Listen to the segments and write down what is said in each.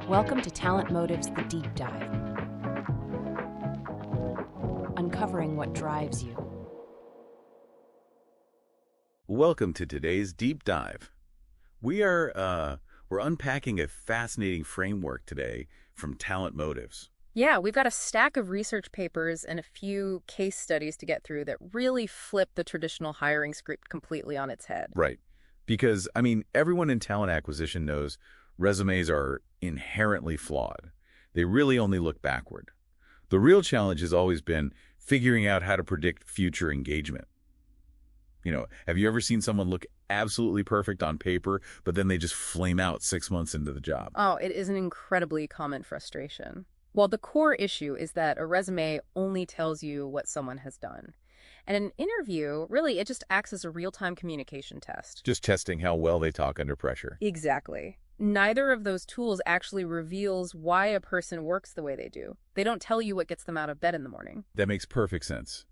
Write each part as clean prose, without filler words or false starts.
Welcome to TalentMotives The Deep Dive, uncovering what drives you. Welcome to today's deep dive. We're unpacking a fascinating framework today from TalentMotives. Yeah, we've got a stack of research papers and a few case studies to get through that really flip the traditional hiring script completely on its head. Right. Because, everyone in talent acquisition knows resumes are inherently flawed. They really only look backward. The real challenge has always been figuring out how to predict future engagement. Have you ever seen someone look absolutely perfect on paper, but then they just flame out 6 months into the job? Oh, it is an incredibly common frustration. Well, the core issue is that a resume only tells you what someone has done. And an interview, really, it just acts as a real-time communication test. Just testing how well they talk under pressure. Exactly. Neither of those tools actually reveals why a person works the way they do. They don't tell you what gets them out of bed in the morning. That makes perfect sense.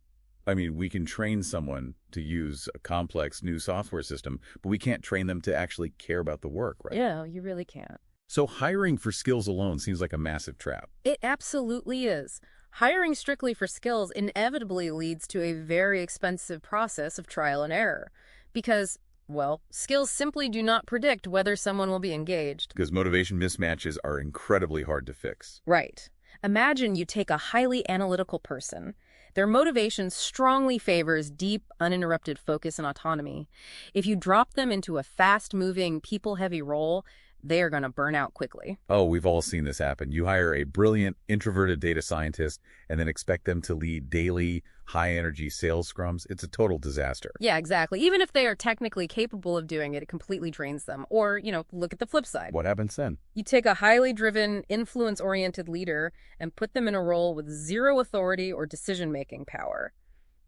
We can train someone to use a complex new software system, but we can't train them to actually care about the work, right? Yeah, you really can't. So hiring for skills alone seems like a massive trap. It absolutely is. Hiring strictly for skills inevitably leads to a very expensive process of trial and error. Because, well, skills simply do not predict whether someone will be engaged. Because motivation mismatches are incredibly hard to fix. Right. Imagine you take a highly analytical person. Their motivation strongly favors deep, uninterrupted focus and autonomy. If you drop them into a fast-moving, people-heavy role, they are going to burn out quickly. Oh, we've all seen this happen. You hire a brilliant, introverted data scientist and then expect them to lead daily, high-energy sales scrums. It's a total disaster. Yeah, exactly. Even if they are technically capable of doing it, it completely drains them. Or, look at the flip side. What happens then? You take a highly driven, influence-oriented leader and put them in a role with zero authority or decision-making power.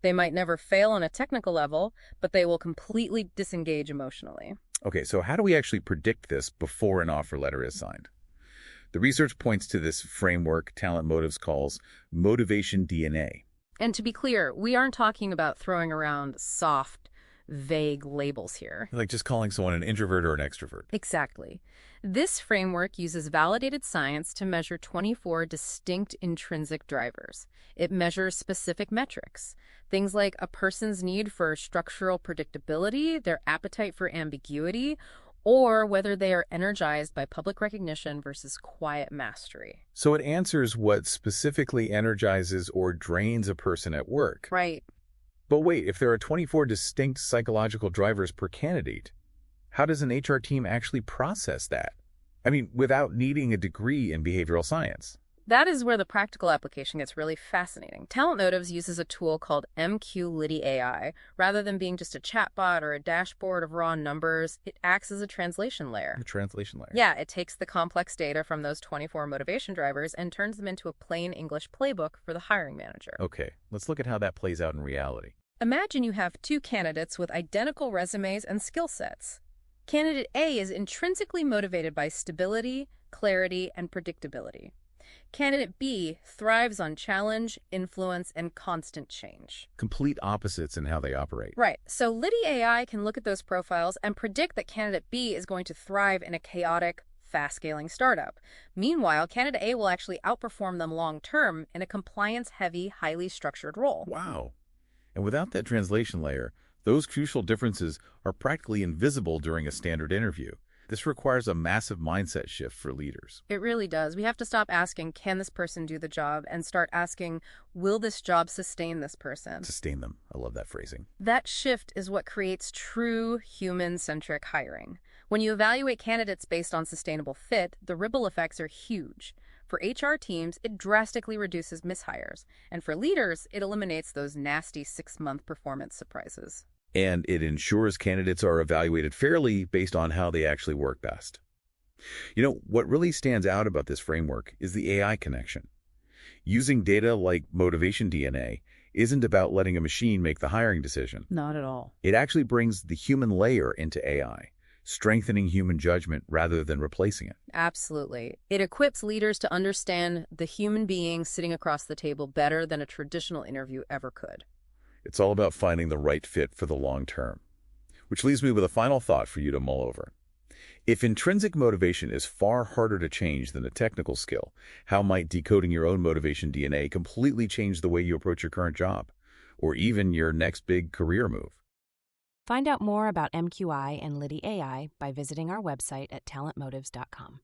They might never fail on a technical level, but they will completely disengage emotionally. Okay, so how do we actually predict this before an offer letter is signed? The research points to this framework TalentMotives calls motivation DNA. And to be clear, we aren't talking about throwing around soft, vague labels here. Like just calling someone an introvert or an extrovert. Exactly. This framework uses validated science to measure 24 distinct intrinsic drivers. It measures specific metrics, things like a person's need for structural predictability, their appetite for ambiguity, or whether they are energized by public recognition versus quiet mastery. So it answers what specifically energizes or drains a person at work. Right. But wait, if there are 24 distinct psychological drivers per candidate, how does an HR team actually process that? Without needing a degree in behavioral science. That is where the practical application gets really fascinating. TalentMotives uses a tool called MQi LiDi Ai. Rather than being just a chatbot or a dashboard of raw numbers, it acts as a translation layer. A translation layer. Yeah, it takes the complex data from those 24 motivation drivers and turns them into a plain English playbook for the hiring manager. Okay, let's look at how that plays out in reality. Imagine you have two candidates with identical resumes and skill sets. Candidate A is intrinsically motivated by stability, clarity, and predictability. Candidate B thrives on challenge, influence, and constant change. Complete opposites in how they operate. Right. So LiDi AI can look at those profiles and predict that candidate B is going to thrive in a chaotic, fast-scaling startup. Meanwhile, candidate A will actually outperform them long-term in a compliance-heavy, highly structured role. Wow. And without that translation layer, those crucial differences are practically invisible during a standard interview. This requires a massive mindset shift for leaders. It really does. We have to stop asking, can this person do the job, and start asking, will this job sustain this person? Sustain them. I love that phrasing. That shift is what creates true human-centric hiring. When you evaluate candidates based on sustainable fit, the ripple effects are huge. For HR teams, it drastically reduces mishires. And for leaders, it eliminates those nasty 6-month performance surprises. And it ensures candidates are evaluated fairly based on how they actually work best. What really stands out about this framework is the AI connection. Using data like motivation DNA isn't about letting a machine make the hiring decision. Not at all. It actually brings the human layer into AI, strengthening human judgment rather than replacing it. Absolutely. It equips leaders to understand the human being sitting across the table better than a traditional interview ever could. It's all about finding the right fit for the long term. Which leaves me with a final thought for you to mull over. If intrinsic motivation is far harder to change than a technical skill, how might decoding your own motivation DNA completely change the way you approach your current job, or even your next big career move? Find out more about MQi and LiDi AI by visiting our website at talentmotives.com.